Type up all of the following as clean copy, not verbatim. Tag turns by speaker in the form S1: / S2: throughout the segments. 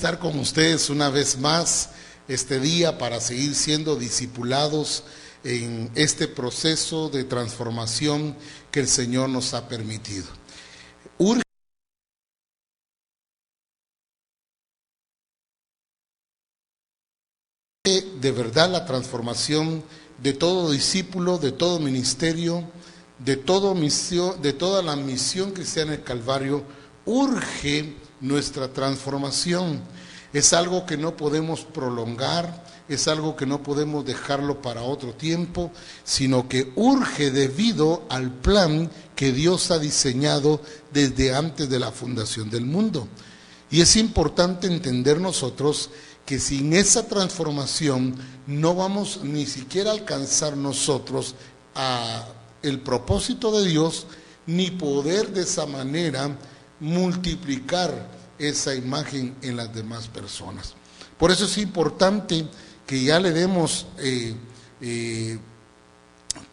S1: estar con ustedes una vez más este día para seguir siendo discipulados en este proceso de transformación que el Señor nos ha permitido. Urge de verdad la transformación de todo discípulo, de todo ministerio, de toda la misión cristiana del Calvario. Urge nuestra transformación. Es algo que no podemos prolongar, es algo que no podemos dejarlo para otro tiempo, sino que urge debido al plan que Dios ha diseñado desde antes de la fundación del mundo. Y es importante entender nosotros que sin esa transformación no vamos ni siquiera a alcanzar nosotros el propósito de Dios, ni poder de esa manera multiplicar esa imagen en las demás personas. Por eso es importante que ya le demos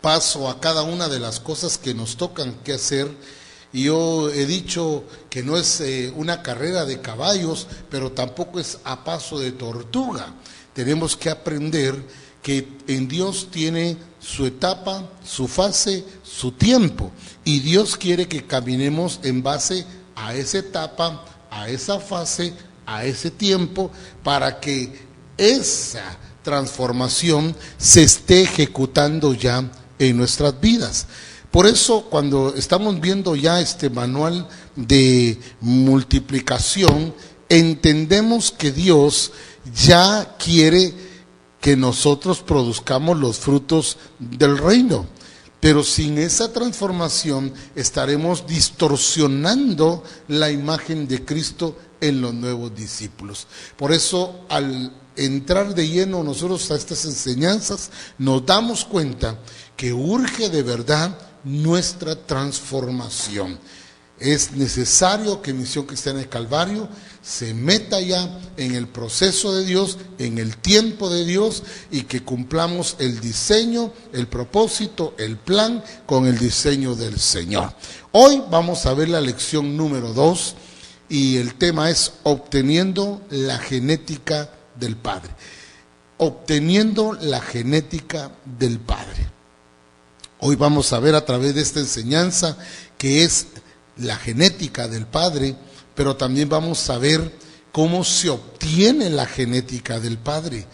S1: paso a cada una de las cosas que nos tocan que hacer. Y yo he dicho que no es una carrera de caballos, pero tampoco es a paso de tortuga. Tenemos que aprender que en Dios tiene su etapa, su fase, su tiempo. Y Dios quiere que caminemos en base a esa etapa, a esa fase, a ese tiempo, para que esa transformación se esté ejecutando ya en nuestras vidas. Por eso, cuando estamos viendo ya este manual de multiplicación, entendemos que Dios ya quiere que nosotros produzcamos los frutos del reino. Pero sin esa transformación estaremos distorsionando la imagen de Cristo en los nuevos discípulos. Por eso, al entrar de lleno nosotros a estas enseñanzas, nos damos cuenta que urge de verdad nuestra transformación. Es necesario que Misión Cristiana del Calvario se meta ya en el proceso de Dios, en el tiempo de Dios, y que cumplamos el diseño, el propósito, el plan con el diseño del Señor. Hoy vamos a ver la lección número 2 y el tema es obteniendo la genética del Padre. Obteniendo la genética del Padre. Hoy vamos a ver a través de esta enseñanza que es la genética del Padre, pero también vamos a ver cómo se obtiene la genética del Padre.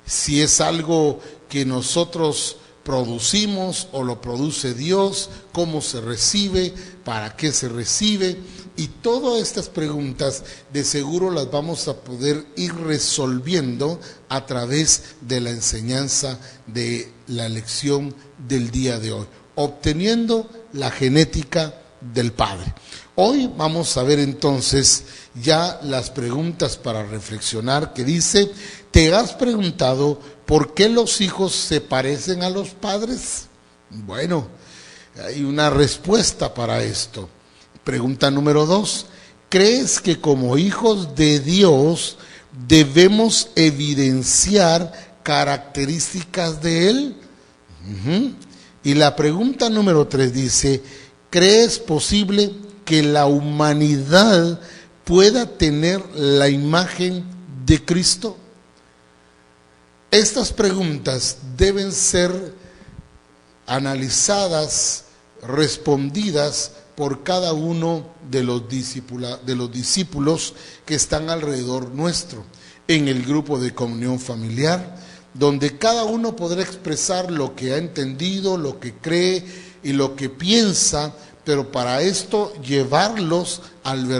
S1: Si es algo que nosotros producimos o lo produce Dios, cómo se recibe, para qué se recibe. Y todas estas preguntas de seguro las vamos a poder ir resolviendo a través de la enseñanza de la lección del día de hoy. Obteniendo la genética del Padre. Hoy vamos a ver entonces ya las preguntas para reflexionar, que dice: ¿te has preguntado por qué los hijos se parecen a los padres? Bueno, hay una respuesta para esto. Pregunta número 2: ¿crees que como hijos de Dios debemos evidenciar características de Él? Y la pregunta número 3 dice: ¿crees posible que la humanidad pueda tener la imagen de Cristo? Estas preguntas deben ser analizadas, respondidas por cada uno de los discípulos que están alrededor nuestro, en el grupo de comunión familiar, donde cada uno podrá expresar lo que ha entendido, lo que cree y lo que piensa, pero para esto llevarlos al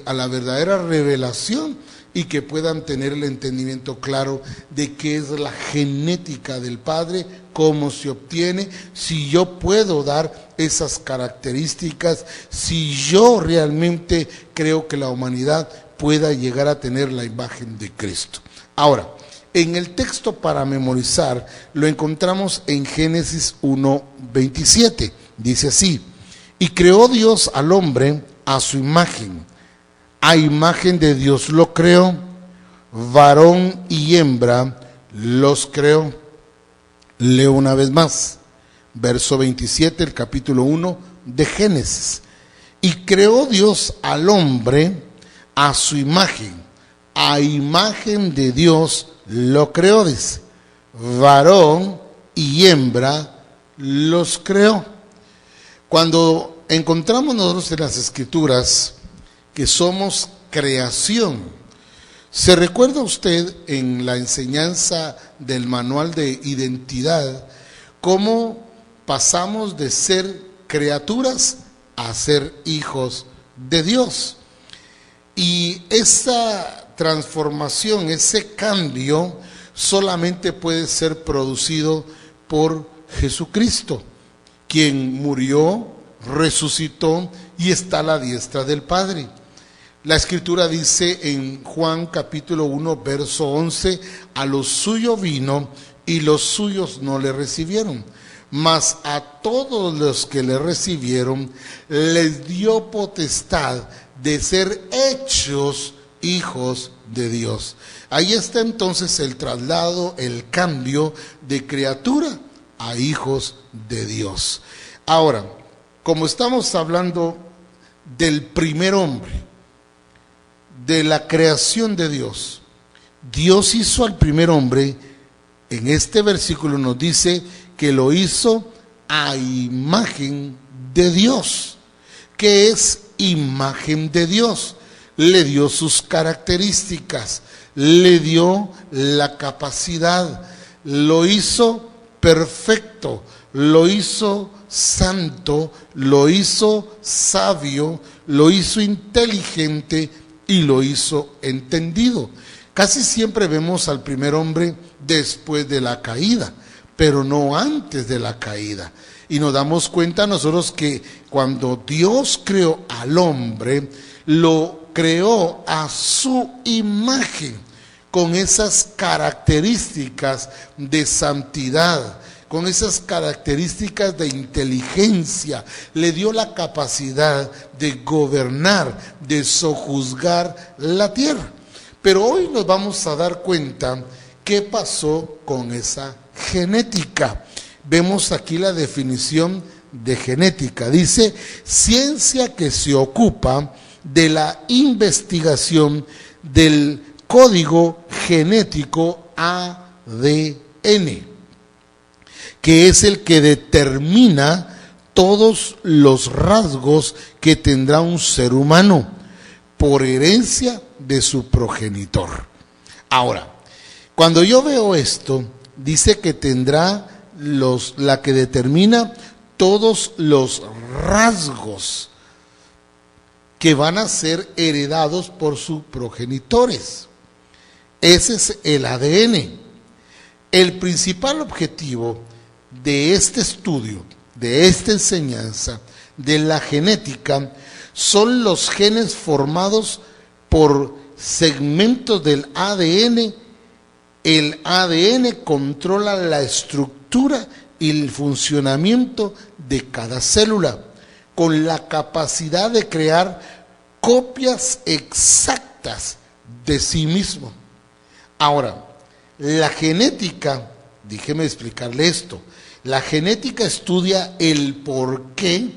S1: a la verdadera revelación, y que puedan tener el entendimiento claro de qué es la genética del Padre, cómo se obtiene, si yo puedo dar esas características, si yo realmente creo que la humanidad pueda llegar a tener la imagen de Cristo. Ahora, en el texto para memorizar lo encontramos en Génesis 1:27. Dice así: y creó Dios al hombre a su imagen, a imagen de Dios lo creó, varón y hembra los creó. Leo una vez más, verso 27, el capítulo 1 de Génesis. Y creó Dios al hombre a su imagen, a imagen de Dios lo creó, dice. Varón y hembra los creó. Cuando encontramos nosotros en las Escrituras que somos creación, ¿se recuerda usted en la enseñanza del manual de identidad cómo pasamos de ser criaturas a ser hijos de Dios? Y esa transformación, ese cambio, solamente puede ser producido por Jesucristo, quien murió, resucitó y está a la diestra del Padre. La Escritura dice en Juan capítulo 1, verso 11, a los suyos vino y los suyos no le recibieron, mas a todos los que le recibieron les dio potestad de ser hechos hijos de Dios. Ahí está entonces el traslado, el cambio de criatura a hijos de Dios. Ahora, como estamos hablando del primer hombre, de la creación de Dios, Dios hizo al primer hombre, en este versículo nos dice que lo hizo a imagen de Dios. ¿Qué es imagen de Dios? Le dio sus características, le dio la capacidad, lo hizo perfecto, lo hizo santo, lo hizo sabio, lo hizo inteligente y lo hizo entendido. Casi siempre vemos al primer hombre después de la caída, pero no antes de la caída. Y nos damos cuenta nosotros que cuando Dios creó al hombre, lo creó a su imagen, con esas características de santidad, con esas características de inteligencia. Le dio la capacidad de gobernar, de sojuzgar la tierra. Pero hoy nos vamos a dar cuenta qué pasó con esa genética. Vemos aquí la definición de genética. Dice: ciencia que se ocupa de la investigación del código genético ADN, que es el que determina todos los rasgos que tendrá un ser humano por herencia de su progenitor. Ahora, cuando yo veo esto, dice que tendrá la que determina todos los rasgos que van a ser heredados por sus progenitores. Ese es el ADN. El principal objetivo de este estudio, de esta enseñanza, de la genética, son los genes formados por segmentos del ADN. El ADN controla la estructura y el funcionamiento de cada célula, con la capacidad de crear copias exactas de sí mismo. Ahora, la genética, déjeme explicarle esto, la genética estudia el porqué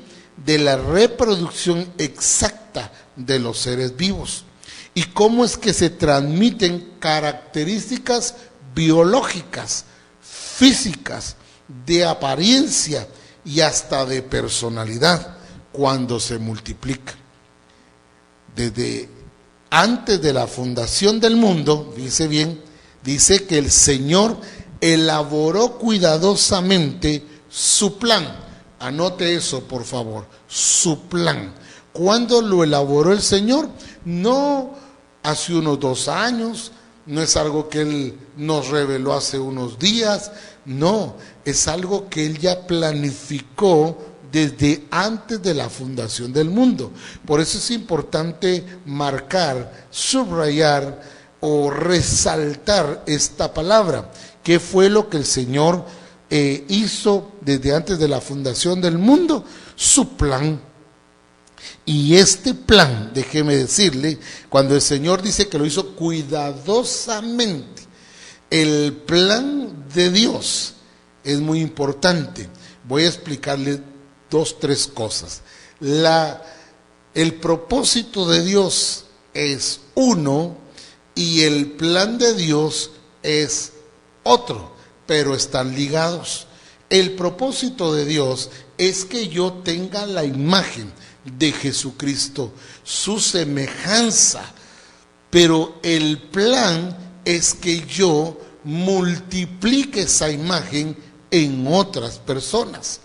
S1: de la reproducción exacta de los seres vivos y cómo es que se transmiten características biológicas, físicas, de apariencia y hasta de personalidad cuando se multiplica. Desde antes de la fundación del mundo, dice bien, dice que el Señor elaboró cuidadosamente su plan. Anote eso, por favor, su plan. ¿Cuándo lo elaboró el Señor? No hace unos 2 años, no es algo que Él nos reveló hace unos días, no, es algo que Él ya planificó desde antes de la fundación del mundo. Por eso es importante marcar, subrayar o resaltar esta palabra. ¿Qué fue lo que el Señor hizo desde antes de la fundación del mundo? Su plan. Y este plan, déjeme decirle, cuando el Señor dice que lo hizo cuidadosamente, el plan de Dios es muy importante. Voy a explicarle 2, 3 cosas. El propósito de Dios es, uno, y el plan de Dios es otro, pero están ligados. El propósito de Dios es que yo tenga la imagen de Jesucristo, su semejanza, pero el plan es que yo multiplique esa imagen en otras personas.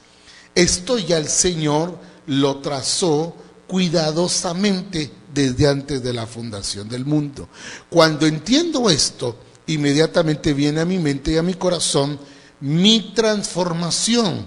S1: Esto ya el Señor lo trazó cuidadosamente desde antes de la fundación del mundo. Cuando entiendo esto, inmediatamente viene a mi mente y a mi corazón mi transformación,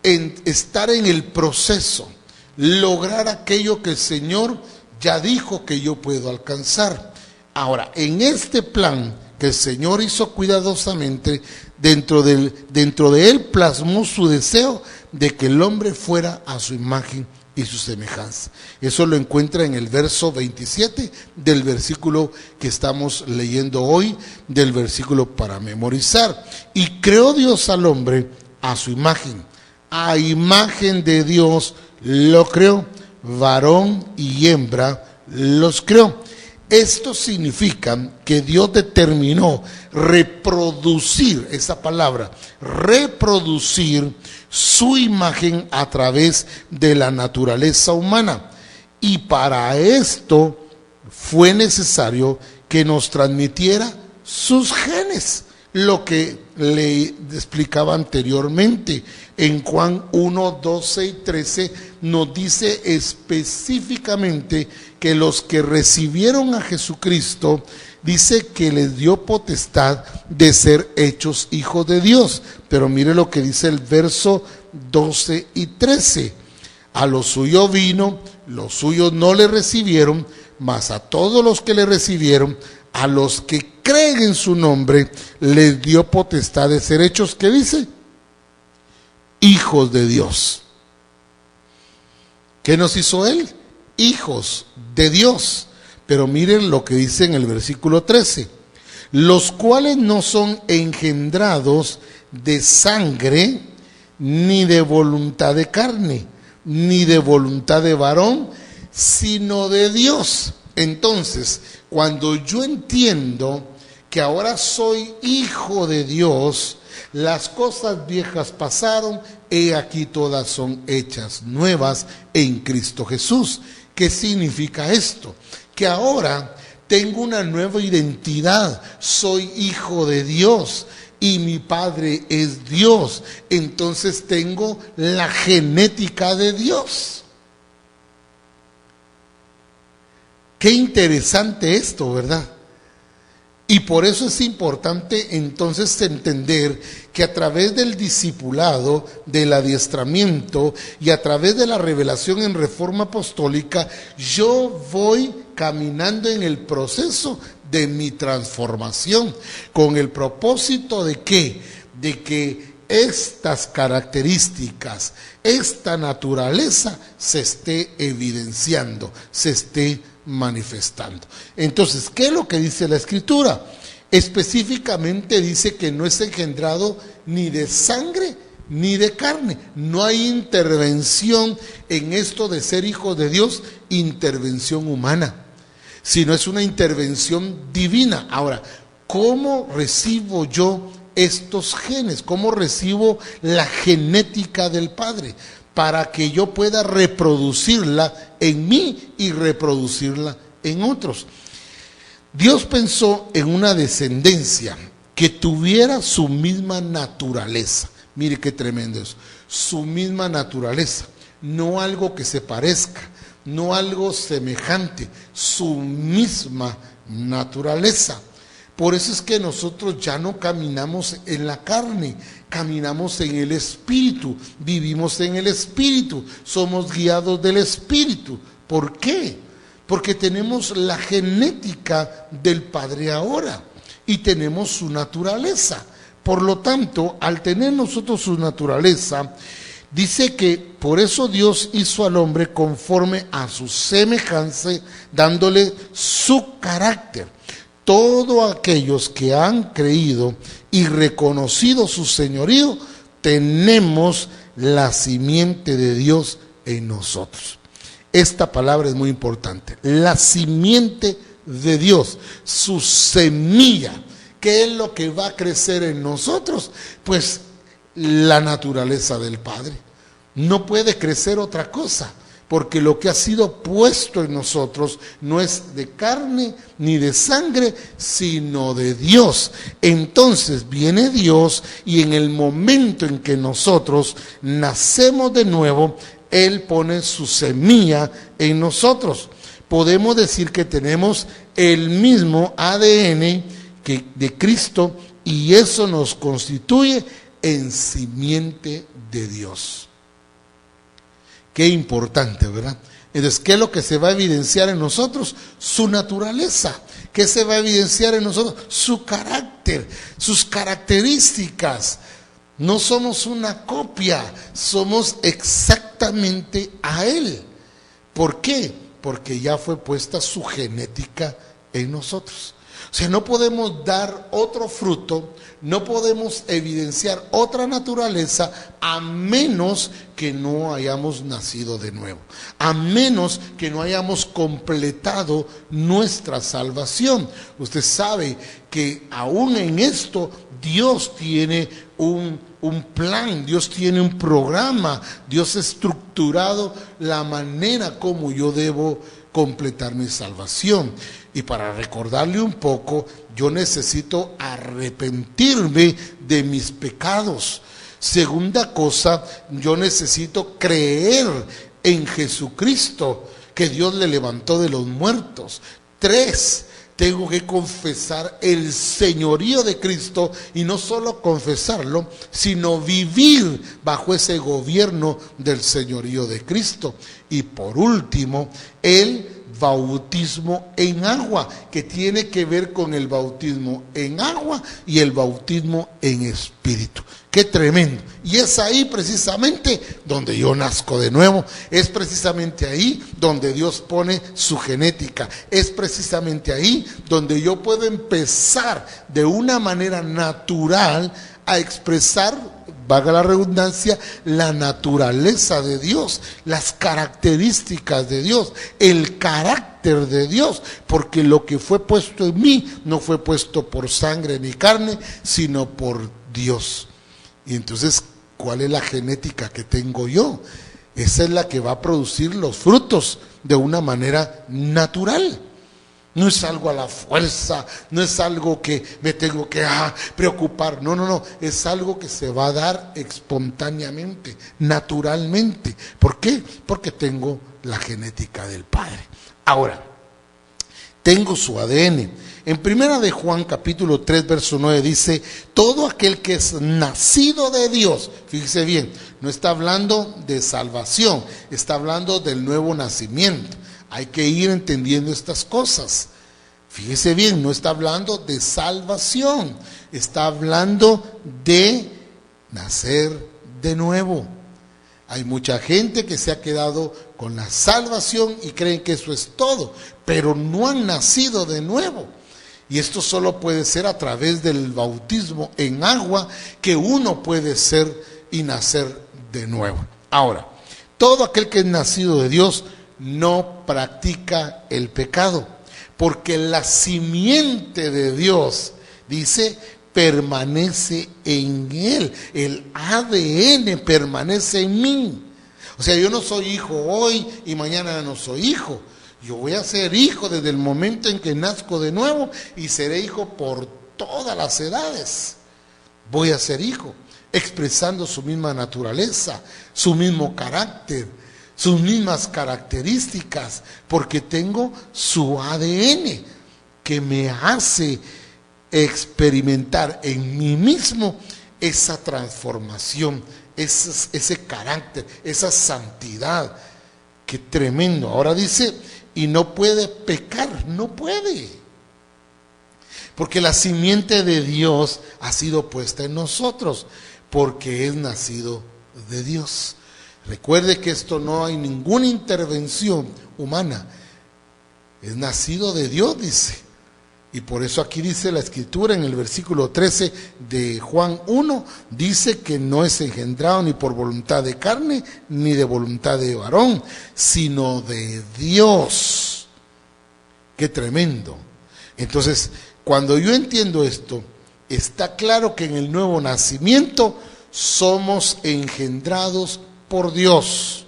S1: en estar en el proceso, lograr aquello que el Señor ya dijo que yo puedo alcanzar. Ahora, en este plan que el Señor hizo cuidadosamente, dentro de él plasmó su deseo de que el hombre fuera a su imagen y su semejanza. Eso lo encuentra en el verso 27 del versículo que estamos leyendo hoy, del versículo para memorizar. Y creó Dios al hombre a su imagen, a imagen de Dios lo creó, varón y hembra los creó. Esto significa que Dios determinó reproducir, esa palabra, reproducir su imagen a través de la naturaleza humana. Y para esto fue necesario que nos transmitiera sus genes, lo que le explicaba anteriormente. En Juan 1, 12 y 13 nos dice específicamente que los que recibieron a Jesucristo, dice que les dio potestad de ser hechos hijos de Dios. Pero mire lo que dice el verso 12 y 13. A lo suyo vino, los suyos no le recibieron, mas a todos los que le recibieron, a los que creen en su nombre, les dio potestad de ser hechos, ¿qué dice? Hijos de Dios. ¿Qué nos hizo Él? Hijos de Dios. Pero miren lo que dice en el versículo 13. Los cuales no son engendrados de sangre, ni de voluntad de carne, ni de voluntad de varón, sino de Dios. Entonces, cuando yo entiendo que ahora soy hijo de Dios, las cosas viejas pasaron, he aquí todas son hechas nuevas en Cristo Jesús. ¿Qué significa esto? Que ahora tengo una nueva identidad, soy hijo de Dios y mi padre es Dios, entonces tengo la genética de Dios. Qué interesante esto, ¿verdad? Y por eso es importante entonces entender que a través del discipulado, del adiestramiento y a través de la revelación en Reforma Apostólica, yo voy caminando en el proceso de mi transformación, con el propósito de ¿qué? De que estas características, esta naturaleza se esté evidenciando, se esté manifestando. Entonces, ¿qué es lo que dice la Escritura? Específicamente dice que no es engendrado ni de sangre ni de carne. No hay intervención en esto de ser hijo de Dios, intervención humana, sino es una intervención divina. Ahora, ¿cómo recibo yo estos genes? ¿Cómo recibo la genética del Padre? Para que yo pueda reproducirla en mí y reproducirla en otros. Dios pensó en una descendencia que tuviera su misma naturaleza. Mire qué tremendo es. Su misma naturaleza. No algo que se parezca, no algo semejante. Su misma naturaleza. Por eso es que nosotros ya no caminamos en la carne, caminamos en el Espíritu, vivimos en el Espíritu, somos guiados del Espíritu. ¿Por qué? Porque tenemos la genética del Padre ahora y tenemos su naturaleza. Por lo tanto, al tener nosotros su naturaleza, dice que por eso Dios hizo al hombre conforme a su semejanza, dándole su carácter. Todos aquellos que han creído y reconocido su señorío, tenemos la simiente de Dios en nosotros. Esta palabra es muy importante, la simiente de Dios, su semilla. ¿Qué es lo que va a crecer en nosotros? Pues la naturaleza del Padre. No puede crecer otra cosa, porque lo que ha sido puesto en nosotros no es de carne ni de sangre, sino de Dios. Entonces viene Dios y en el momento en que nosotros nacemos de nuevo, Él pone su semilla en nosotros. Podemos decir que tenemos el mismo ADN de Cristo y eso nos constituye en simiente de Dios. Qué importante, ¿verdad? Entonces, ¿qué es lo que se va a evidenciar en nosotros? Su naturaleza. ¿Qué se va a evidenciar en nosotros? Su carácter, sus características. No somos una copia, somos exactamente a Él. ¿Por qué? Porque ya fue puesta su genética en nosotros. O sea, no podemos dar otro fruto, no podemos evidenciar otra naturaleza a menos que no hayamos nacido de nuevo, a menos que no hayamos completado nuestra salvación. Usted sabe que aún en esto Dios tiene un plan, Dios tiene un programa, Dios ha estructurado la manera como yo debo completar mi salvación. Y para recordarle un poco, yo necesito arrepentirme de mis pecados. Segunda cosa, yo necesito creer en Jesucristo, que Dios le levantó de los muertos. 3, tengo que confesar el señorío de Cristo, y no solo confesarlo, sino vivir bajo ese gobierno del señorío de Cristo. Y por último, el bautismo en agua, que tiene que ver con el bautismo en agua y el bautismo en espíritu. Qué tremendo. Y es ahí precisamente donde yo nazco de nuevo. Es precisamente ahí donde Dios pone su genética. Es precisamente ahí donde yo puedo empezar de una manera natural a expresar, valga la redundancia, la naturaleza de Dios, las características de Dios, el carácter de Dios, porque lo que fue puesto en mí no fue puesto por sangre ni carne, sino por Dios. Y entonces, ¿cuál es la genética que tengo yo? Esa es la que va a producir los frutos de una manera natural. No es algo a la fuerza, no es algo que me tengo que preocupar. No, es algo que se va a dar espontáneamente, naturalmente. ¿Por qué? Porque tengo la genética del Padre. Ahora, tengo su ADN. En primera de Juan capítulo 3 verso 9 dice: todo aquel que es nacido de Dios, fíjese bien, no está hablando de salvación, está hablando del nuevo nacimiento. Hay que ir entendiendo estas cosas. Fíjese bien, no está hablando de salvación, está hablando de nacer de nuevo. Hay mucha gente que se ha quedado con la salvación y creen que eso es todo, pero no han nacido de nuevo. Y esto solo puede ser a través del bautismo en agua, que uno puede ser y nacer de nuevo. Ahora, todo aquel que es nacido de Dios no practica el pecado, porque la simiente de Dios, dice, permanece en él. El ADN permanece en mí. O sea, yo no soy hijo hoy y mañana no soy hijo. Yo voy a ser hijo desde el momento en que nazco de nuevo, y seré hijo por todas las edades. Voy a ser hijo, expresando su misma naturaleza, su mismo carácter, sus mismas características, porque tengo su ADN que me hace experimentar en mí mismo esa transformación, ese carácter, esa santidad. Qué tremendo. Ahora dice, y no puede pecar, no puede, porque la simiente de Dios ha sido puesta en nosotros, porque es nacido de Dios. Recuerde que esto no hay ninguna intervención humana, es nacido de Dios, dice. Y por eso aquí dice la Escritura en el versículo 13 de Juan 1, dice que no es engendrado ni por voluntad de carne, ni de voluntad de varón, sino de Dios. Qué tremendo. Entonces, cuando yo entiendo esto, está claro que en el nuevo nacimiento somos engendrados por Dios.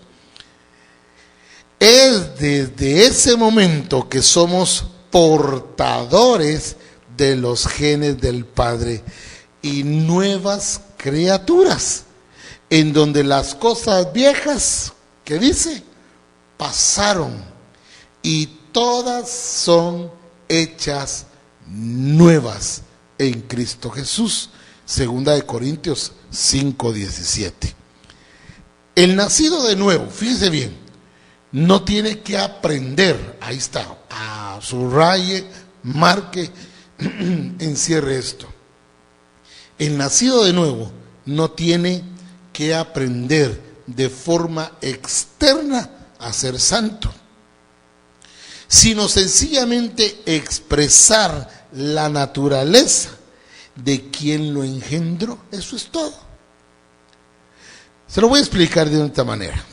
S1: Es desde ese momento que somos portadores de los genes del Padre y nuevas criaturas, en donde las cosas viejas, ¿qué dice? Pasaron y todas son hechas nuevas en Cristo Jesús. Segunda de Corintios 5:17. El nacido de nuevo, fíjense bien, no tiene que aprender. Ahí está, subraye, marque, encierre esto. El nacido de nuevo no tiene que aprender de forma externa a ser santo, sino sencillamente expresar la naturaleza de quien lo engendró. Eso es todo. Se lo voy a explicar de otra manera.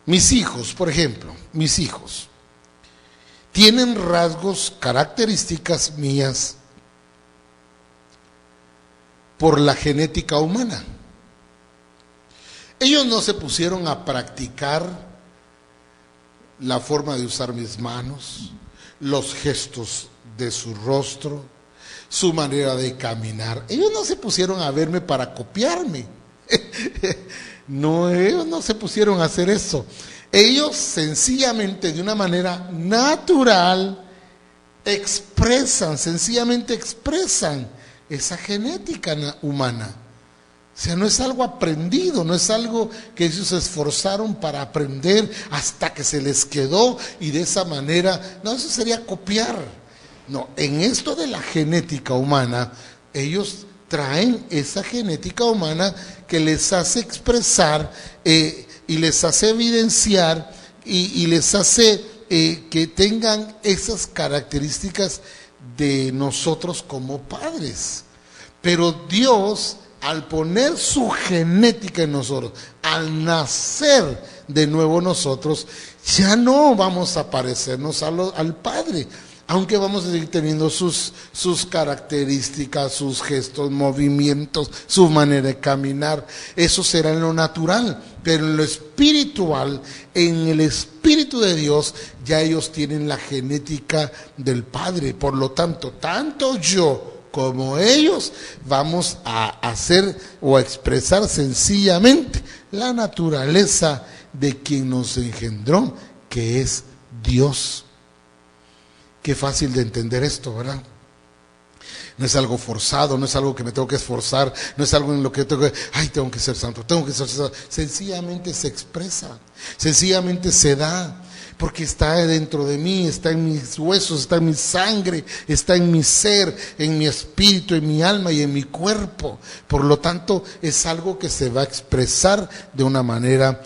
S1: Mis hijos, por ejemplo, mis hijos tienen rasgos, características mías por la genética humana. Ellos no se pusieron a practicar la forma de usar mis manos, los gestos de su rostro, su manera de caminar. Ellos no se pusieron a verme para copiarme. No, ellos no se pusieron a hacer eso. Ellos sencillamente, de una manera natural, sencillamente expresan esa genética humana. O sea, no es algo aprendido, no es algo que ellos se esforzaron para aprender hasta que se les quedó y de esa manera, no, eso sería copiar. No, en esto de la genética humana, ellos traen esa genética humana que les hace expresar y les hace evidenciar y les hace que tengan esas características de nosotros como padres. Pero Dios, al poner su genética en nosotros, al nacer de nuevo nosotros, ya no vamos a parecernos al Padre, aunque vamos a seguir teniendo sus características, sus gestos, movimientos, su manera de caminar. Eso será en lo natural, pero en lo espiritual, en el Espíritu de Dios, ya ellos tienen la genética del Padre. Por lo tanto, tanto yo como ellos vamos a hacer o a expresar sencillamente la naturaleza de quien nos engendró, que es Dios. Qué fácil de entender esto, ¿verdad? No es algo forzado, no es algo que me tengo que esforzar, no es algo en lo que tengo que, tengo que ser santo, tengo que ser santo. Sencillamente se expresa, sencillamente se da, porque está dentro de mí, está en mis huesos, está en mi sangre, está en mi ser, en mi espíritu, en mi alma y en mi cuerpo. Por lo tanto, es algo que se va a expresar de una manera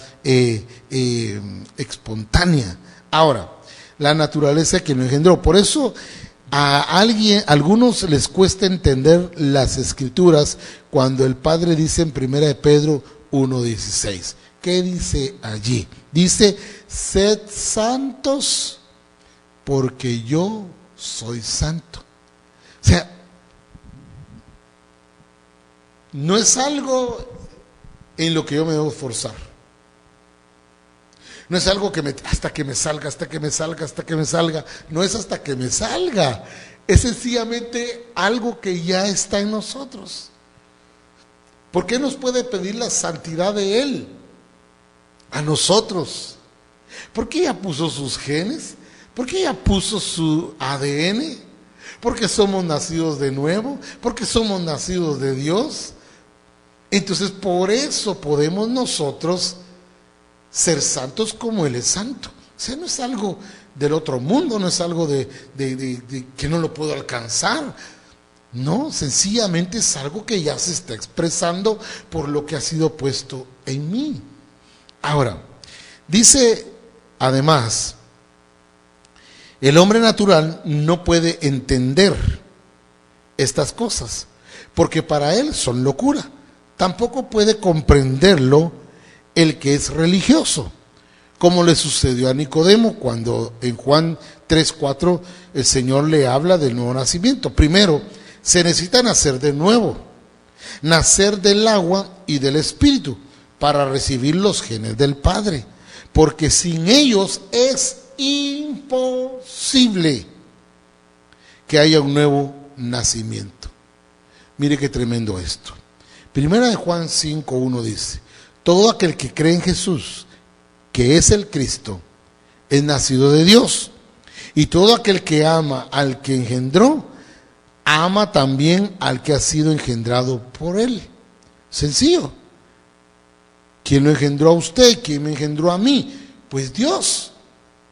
S1: espontánea. Ahora, la naturaleza que lo engendró. Por eso a algunos les cuesta entender las escrituras cuando el Padre dice en 1 de Pedro 1:16. ¿Qué dice allí? Dice, sed santos porque yo soy santo. O sea, no es algo en lo que yo me debo forzar. No es algo que hasta que me salga. No es hasta que me salga. Es sencillamente algo que ya está en nosotros. ¿Por qué nos puede pedir la santidad de Él a nosotros? Porque ya puso sus genes, porque ya puso su ADN, porque somos nacidos de nuevo, porque somos nacidos de Dios. Entonces, por eso podemos nosotros ser santos como Él es santo. O sea, no es algo del otro mundo, no es algo de que no lo puedo alcanzar. No, sencillamente es algo que ya se está expresando por lo que ha sido puesto en mí. Ahora, dice además, el hombre natural no puede entender estas cosas, porque para él son locura. Tampoco puede comprenderlo el que es religioso, como le sucedió a Nicodemo cuando en Juan 3:4 el Señor le habla del nuevo nacimiento. Primero, se necesita nacer de nuevo, nacer del agua y del Espíritu para recibir los genes del Padre, porque sin ellos es imposible que haya un nuevo nacimiento. Mire qué tremendo esto. Primera de Juan 5:1 dice: todo aquel que cree en Jesús, que es el Cristo, es nacido de Dios. Y todo aquel que ama al que engendró, ama también al que ha sido engendrado por él. Sencillo. ¿Quién lo engendró a usted? ¿Quién me engendró a mí? Pues Dios.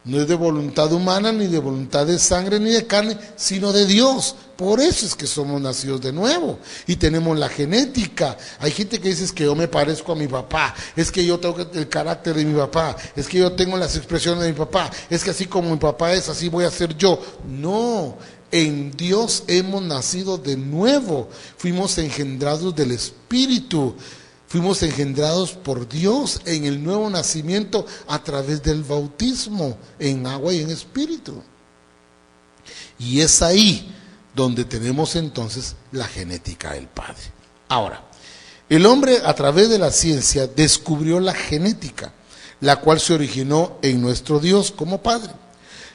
S1: No es de voluntad humana, ni de voluntad de sangre, ni de carne, sino de Dios. Por eso es que somos nacidos de nuevo. Y tenemos la genética. Hay gente que dice: es que yo me parezco a mi papá. Es que yo tengo el carácter de mi papá. Es que yo tengo las expresiones de mi papá. Es que así como mi papá es, así voy a ser yo. No. En Dios hemos nacido de nuevo. Fuimos engendrados del Espíritu. Fuimos engendrados por Dios en el nuevo nacimiento a través del bautismo en agua y en espíritu. Y es ahí donde tenemos entonces la genética del Padre. Ahora, el hombre a través de la ciencia descubrió la genética, la cual se originó en nuestro Dios como Padre.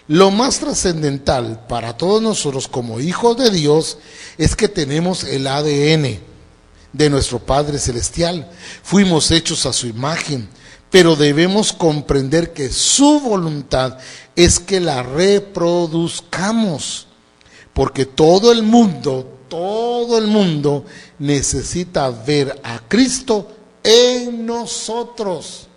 S1: Lo más trascendental para todos nosotros como hijos de Dios es que tenemos el ADN de nuestro Padre Celestial. Fuimos hechos a su imagen, pero debemos comprender que su voluntad es que la reproduzcamos, porque todo el mundo necesita ver a Cristo en nosotros.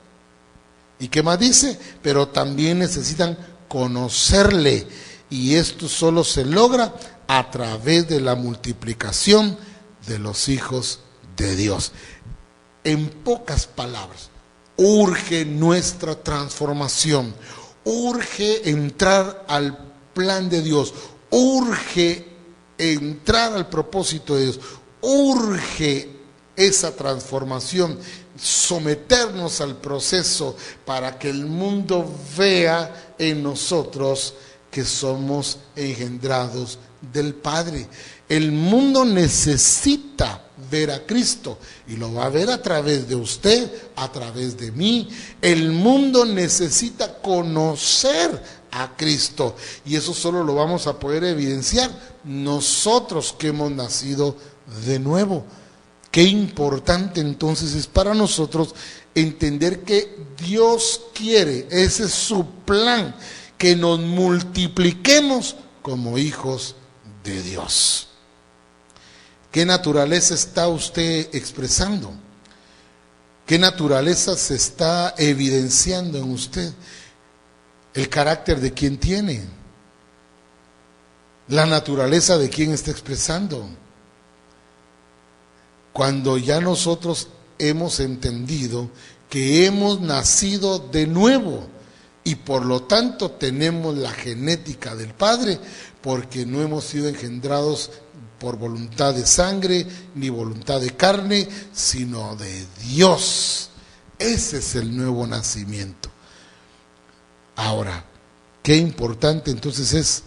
S1: ¿Y qué más dice? Pero también necesitan conocerle, y esto solo se logra a través de la multiplicación de los hijos de Dios. En pocas palabras, urge nuestra transformación, urge entrar al plan de Dios, urge entrar al propósito de Dios, urge esa transformación, someternos al proceso para que el mundo vea en nosotros que somos engendrados del Padre. El mundo necesita ver a Cristo y lo va a ver a través de usted, a través de mí. El mundo necesita conocer a Cristo y eso solo lo vamos a poder evidenciar nosotros que hemos nacido de nuevo. Qué importante entonces es para nosotros entender que Dios quiere, ese es su plan, que nos multipliquemos como hijos de Dios. ¿Qué naturaleza está usted expresando? ¿Qué naturaleza se está evidenciando en usted? ¿El carácter de quién tiene? ¿La naturaleza de quién está expresando? Cuando ya nosotros hemos entendido que hemos nacido de nuevo y por lo tanto tenemos la genética del Padre, porque no hemos sido engendrados por voluntad de sangre ni voluntad de carne, sino de Dios. Ese es el nuevo nacimiento. Ahora, qué importante entonces es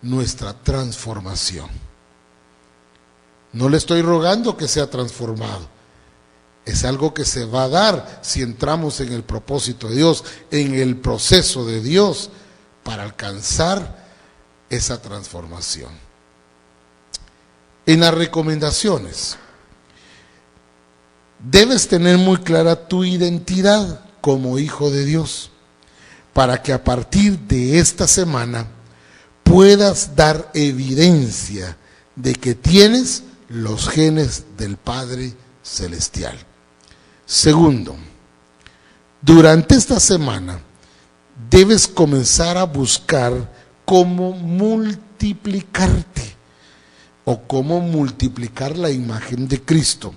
S1: nuestra transformación. No le estoy rogando que sea transformado. Es algo que se va a dar si entramos en el propósito de Dios, en el proceso de Dios para alcanzar esa transformación. En las recomendaciones, debes tener muy clara tu identidad como hijo de Dios, para que a partir de esta semana puedas dar evidencia de que tienes los genes del Padre Celestial. Segundo, durante esta semana debes comenzar a buscar cómo multiplicarte o cómo multiplicar la imagen de Cristo,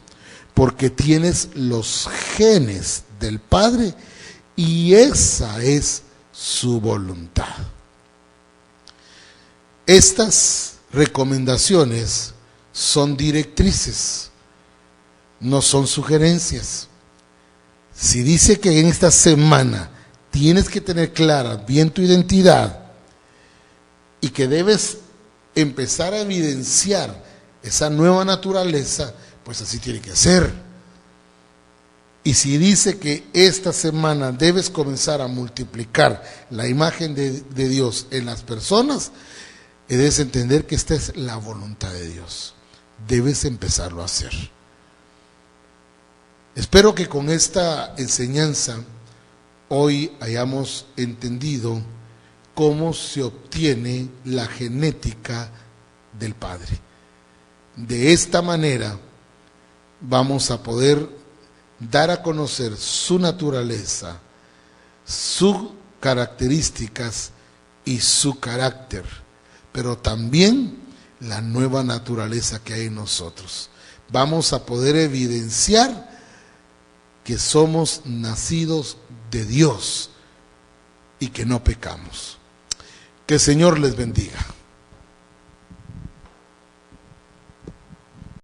S1: porque tienes los genes del Padre y esa es su voluntad. Estas recomendaciones son directrices, no son sugerencias. Si dice que en esta semana tienes que tener clara bien tu identidad y que debes empezar a evidenciar esa nueva naturaleza, pues así tiene que ser. Y si dice que esta semana debes comenzar a multiplicar la imagen de Dios en las personas, debes entender que esta es la voluntad de Dios. Debes empezarlo a hacer. Espero que con esta enseñanza hoy hayamos entendido cómo se obtiene la genética del Padre. De esta manera vamos a poder dar a conocer su naturaleza, sus características y su carácter, pero también la nueva naturaleza que hay en nosotros. Vamos a poder evidenciar que somos nacidos de Dios y que no pecamos. Que el Señor les bendiga.